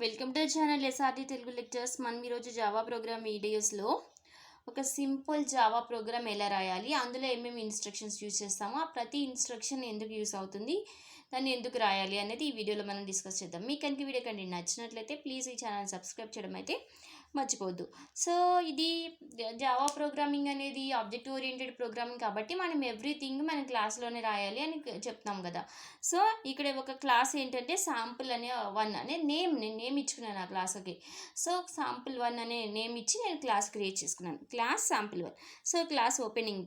Welcome to channel SRT Telugu Lectures. మనం ఈరోజు Java programme వీడియోస్లో ఒక సింపుల్ జావా ప్రోగ్రామ్ ఎలా రాయాలి, అందులో ఏమేమి ఇన్స్ట్రక్షన్స్ యూజ్ చేస్తామో, ఆ ప్రతి ఇన్స్ట్రక్షన్ ఎందుకు యూస్ అవుతుంది, దాన్ని ఎందుకు రాయాలి అనేది ఈ వీడియోలో మనం డిస్కస్ చేద్దాం. మీకు కనుక వీడియో కంటే నచ్చినట్లయితే ప్లీజ్ ఈ ఛానల్ సబ్స్క్రైబ్ చేయడం అయితే మర్చిపోవద్దు. సో ఇది జావా ప్రోగ్రామింగ్ అనేది ఆబ్జెక్ట్ ఓరియంటెడ్ ప్రోగ్రామింగ్ కాబట్టి మనం ఎవ్రీథింగ్ మనం క్లాస్లోనే రాయాలి అని చెప్తాం కదా. సో ఇక్కడ ఒక క్లాస్ ఏంటంటే శాంపుల్ అనే 1 అనే నేను నేమ్ ఇచ్చుకున్నాను ఆ క్లాస్కి. సో శాంపుల్ 1 అనే నేమ్ ఇచ్చి నేను క్లాస్ క్రియేట్ చేసుకున్నాను, class sample 1. So class opening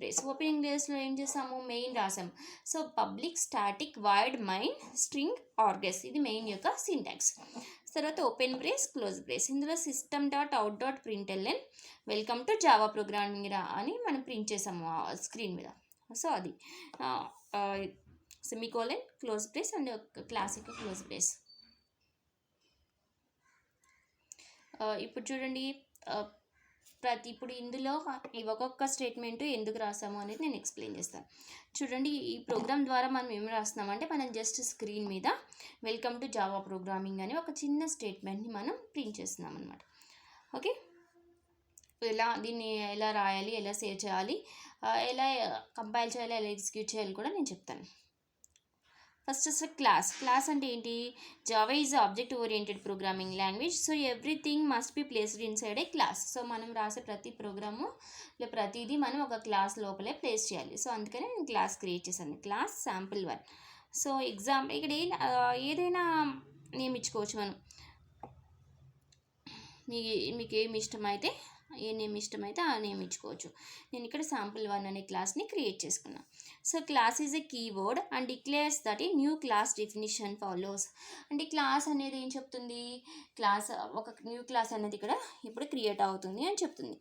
బ్రేస్లో ఏం చేసాము, మెయిన్ రాసాము. So public static void main string args, ఇది మెయిన్ యొక్క సింటాక్స్. తర్వాత ఓపెన్ బ్రేస్ క్లోజ్ బ్రేస్, ఇందులో system.out.println welcome to Java programming రా అని మనం ప్రింట్ చేసాము స్క్రీన్ మీద. సో అది semicolon close brace and classic close brace. ఇప్పుడు చూడండి, ఇప్పుడు ఇందులో ఒక్కొక్క స్టేట్మెంట్ ఎందుకు రాసాము అనేది నేను ఎక్స్ప్లెయిన్ చేస్తాను. చూడండి, ఈ ప్రోగ్రామ్ ద్వారా మనం ఏం రాస్తున్నామంటే, మనం జస్ట్ స్క్రీన్ మీద వెల్కమ్ టు జావా ప్రోగ్రామింగ్ అని ఒక చిన్న స్టేట్మెంట్ని మనం ప్రింట్ చేస్తున్నాం అనమాట. ఓకే, దీన్ని ఎలా రాయాలి, ఎలా సేవ్ చేయాలి, ఎలా కంపైల్ చేయాలి, ఎలా ఎగ్జిక్యూట్ చేయాలి కూడా నేను చెప్తాను. ఫస్ట్ అసలు క్లాస్ అంటే ఏంటి? Java is object oriented programming language. So everything must be placed inside A class. So మనం రాసే ప్రతి ప్రోగ్రాము ప్రతిదీ మనం ఒక క్లాస్ లోపలే ప్లేస్ చేయాలి. సో అందుకని నేను క్లాస్ క్రియేట్ చేశాను, క్లాస్ శాంపుల్ 1. సో ఇక్కడ ఏదైనా నేమ్ ఇచ్చుకోవచ్చు మనం, మీకు ఏమి ఇష్టమైతే ఏ నేమ్ ఇష్టమైతే ఆ నేమ్ ఇచ్చుకోవచ్చు. నేను ఇక్కడ శాంపుల్ 1 అనే క్లాస్ని క్రియేట్ చేసుకున్నాను. So class is a keyword and declares that a new class definition follows. అంటే క్లాస్ అనేది ఏం చెప్తుంది, ఒక న్యూ క్లాస్ అనేది ఇక్కడ ఇప్పుడు క్రియేట్ అవుతుంది అని చెప్తుంది.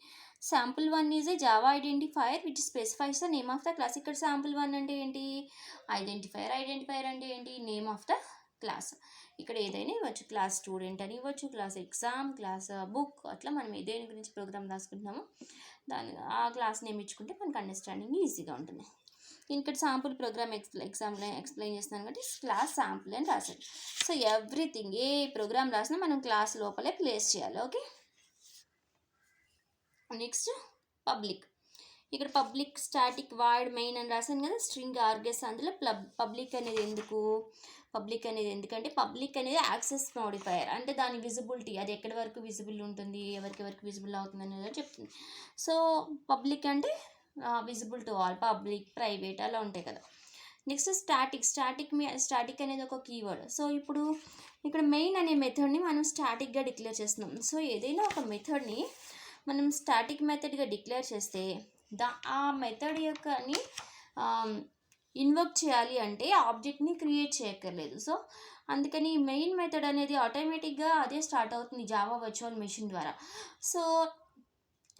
Sample 1 is a Java identifier which specifies the name of the class. ఇక్కడ శాంపుల్ 1 అంటే ఏంటి, ఐడెంటిఫైయర్ అంటే ఏంటి, నేమ్ ఆఫ్ ద క్లాస్. ఇక్కడ ఏదైనా ఇవ్వచ్చు, క్లాస్ స్టూడెంట్ అని ఇవ్వచ్చు, క్లాస్ ఎగ్జామ్, క్లాస్ బుక్, అట్లా మనం ఏదైనా గురించి ప్రోగ్రామ్ రాసుకుంటున్నామో ఆ క్లాస్ నేమ్ ఇచ్చుకుంటే మనకు అండర్స్టాండింగ్ ఈజీగా ఉంటుంది. ఇక్కడ శాంపుల్ ప్రోగ్రామ్ ఎక్స్ప్లెయిన్ చేస్తున్నాను కాబట్టి క్లాస్ శాంపుల్ అని రాశాను. సో ఎవ్రీథింగ్ ఏ ప్రోగ్రామ్ రాసినా మనం క్లాస్ లోపలే ప్లేస్ చేయాలి. Okay, next public. ఇక్కడ పబ్లిక్ స్టాటిక్ వాయిడ్ మెయిన్ అని రాశాను కదా, స్ట్రింగ్ ఆర్గస్. అందులో పబ్లిక్ అనేది ఎందుకంటే పబ్లిక్ అనేది యాక్సెస్ మోడిఫైయర్, అంటే దాని విజిబిలిటీ, అది ఎక్కడి వరకు విజిబుల్ ఉంటుంది, ఎవరికి విజిబుల్ అవుతుంది అనేది చెప్తుంది. సో పబ్లిక్ అంటే visible to all, public, private అలా ఉంటాయి కదా. నెక్స్ట్ స్టాటిక్ అనేది ఒక కీవర్డ్. సో ఇప్పుడు ఇక్కడ మెయిన్ అనే మెథడ్ని మనం స్టాటిక్గా డిక్లేర్ చేస్తున్నాం. సో ఏదైనా ఒక మెథడ్ని మనం స్టాటిక్ మెథడ్గా డిక్లేర్ చేస్తే ఆ మెథడ్ యొక్కని ఇన్వోక్ చేయాలి అంటే ఆబ్జెక్ట్ని క్రియేట్ చేయక్కర్లేదు. సో అందుకని మెయిన్ మెథడ్ అనేది ఆటోమేటిక్గా అదే స్టార్ట్ అవుతుంది జావా వర్చువల్ మెషిన్ ద్వారా. సో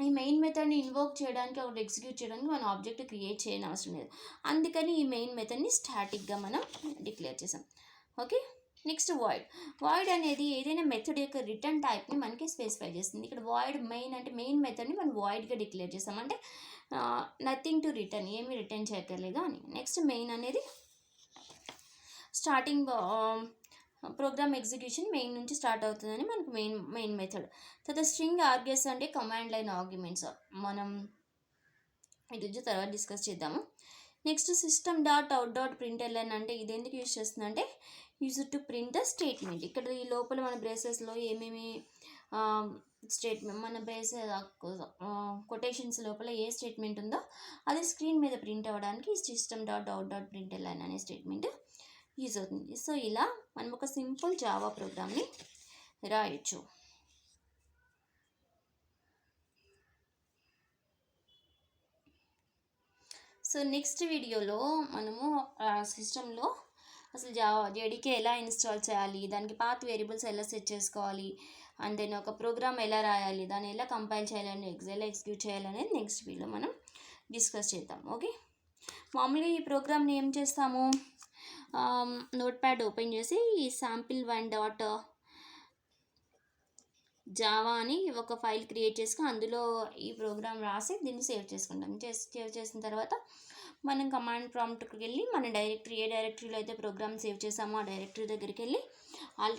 ఈ మెయిన్ మెథడ్ని ఇన్వోక్ చేయడానికి, ఒకటి ఎగ్జిక్యూట్ చేయడానికి మనం ఆబ్జెక్ట్ క్రియేట్ చేయని అవసరం లేదు. అందుకని ఈ మెయిన్ మెథడ్ని స్టాటిక్గా మనం డిక్లేర్ చేసాం. ఓకే, నెక్స్ట్ వాయిడ్ అనేది ఏదైనా మెథడ్ యొక్క రిటర్న్ టైప్ని మనకి స్పెసిఫై చేస్తుంది. ఇక్కడ మెయిన్ అంటే మెయిన్ మెథడ్ని మనం వాయిడ్గా డిక్లేర్ చేస్తాం, అంటే నథింగ్ టు రిటర్న్, ఏమీ రిటర్న్ చేయక్కర్లేదు అని. నెక్స్ట్ మెయిన్ అనేది స్టార్టింగ్ ప్రోగ్రామ్ ఎగ్జిక్యూషన్ మెయిన్ నుంచి స్టార్ట్ అవుతుందని మనకు మెయిన్ మెథడ్. తర్వాత స్ట్రింగ్ ఆర్గ్యూస్ అంటే కమాండ్ లైన్ ఆర్గ్యుమెంట్స్, మనం ఇది తర్వాత డిస్కస్ చేద్దాము. నెక్స్ట్ system.out.println అంటే ఇది ఎందుకు యూజ్ చేస్తుంది అంటే, use to print the statement. ఇక్కడ ఈ లోపల మన బ్రేసెస్లో ఏమేమి స్టేట్మెంట్, మన బ్రేస్ కొటేషన్స్ లోపల ఏ స్టేట్మెంట్ ఉందో అది స్క్రీన్ మీద ప్రింట్ అవ్వడానికి system.out.println అనే స్టేట్మెంట్ యూజ్ అవుతుంది. సో ఇలా మనం ఒక సింపుల్ జావా ప్రోగ్రామ్ని రాయొచ్చు. సో నెక్స్ట్ వీడియోలో మనము సిస్టంలో అసలు జేడీకే ఎలా ఇన్స్టాల్ చేయాలి, దానికి పాత్ వేరియబుల్స్ ఎలా సెట్ చేసుకోవాలి, అండ్ దెన్ ఒక ప్రోగ్రామ్ ఎలా రాయాలి, దాన్ని ఎలా కంపైల్ చేయాలని, ఎలా ఎగ్జిక్యూట్ చేయాలనేది నెక్స్ట్ వీడియోలో మనం డిస్కస్ చేద్దాం. ఓకే, మామూలుగా ఈ ప్రోగ్రామ్ని ఏం చేస్తాము, నోట్ ప్యాడ్ ఓపెన్ చేసి ఈ sample1 జావా అని ఒక ఫైల్ క్రియేట్ చేసుకుని అందులో ఈ ప్రోగ్రామ్ రాసి దీన్ని సేవ్ చేసుకుంటాం. సేవ్ చేసిన తర్వాత మనం కమాండ్ ప్రాంప్ట్కి వెళ్ళి మన డైరెక్టరీ ఏ డైరెక్టరీలో అయితే ప్రోగ్రామ్ సేవ్ చేసామో ఆ డైరెక్టరీ దగ్గరికి వెళ్ళి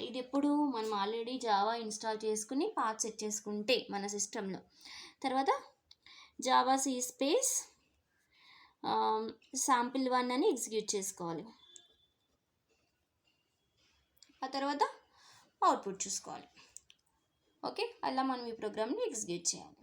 ఇది ఎప్పుడు మనం ఆల్రెడీ జావా ఇన్స్టాల్ చేసుకుని పాత్ సెట్ చేసుకుంటే మన సిస్టంలో, తర్వాత జావా సి స్పేస్ sample1 అని ఎగ్జిక్యూట్ చేసుకోవాలి. ఆ తర్వాత అవుట్పుట్ చూసుకోవాలి. ఓకే, అలా మనం ఈ ప్రోగ్రామ్ని ఎగ్జిక్యూట్ చేయాలి.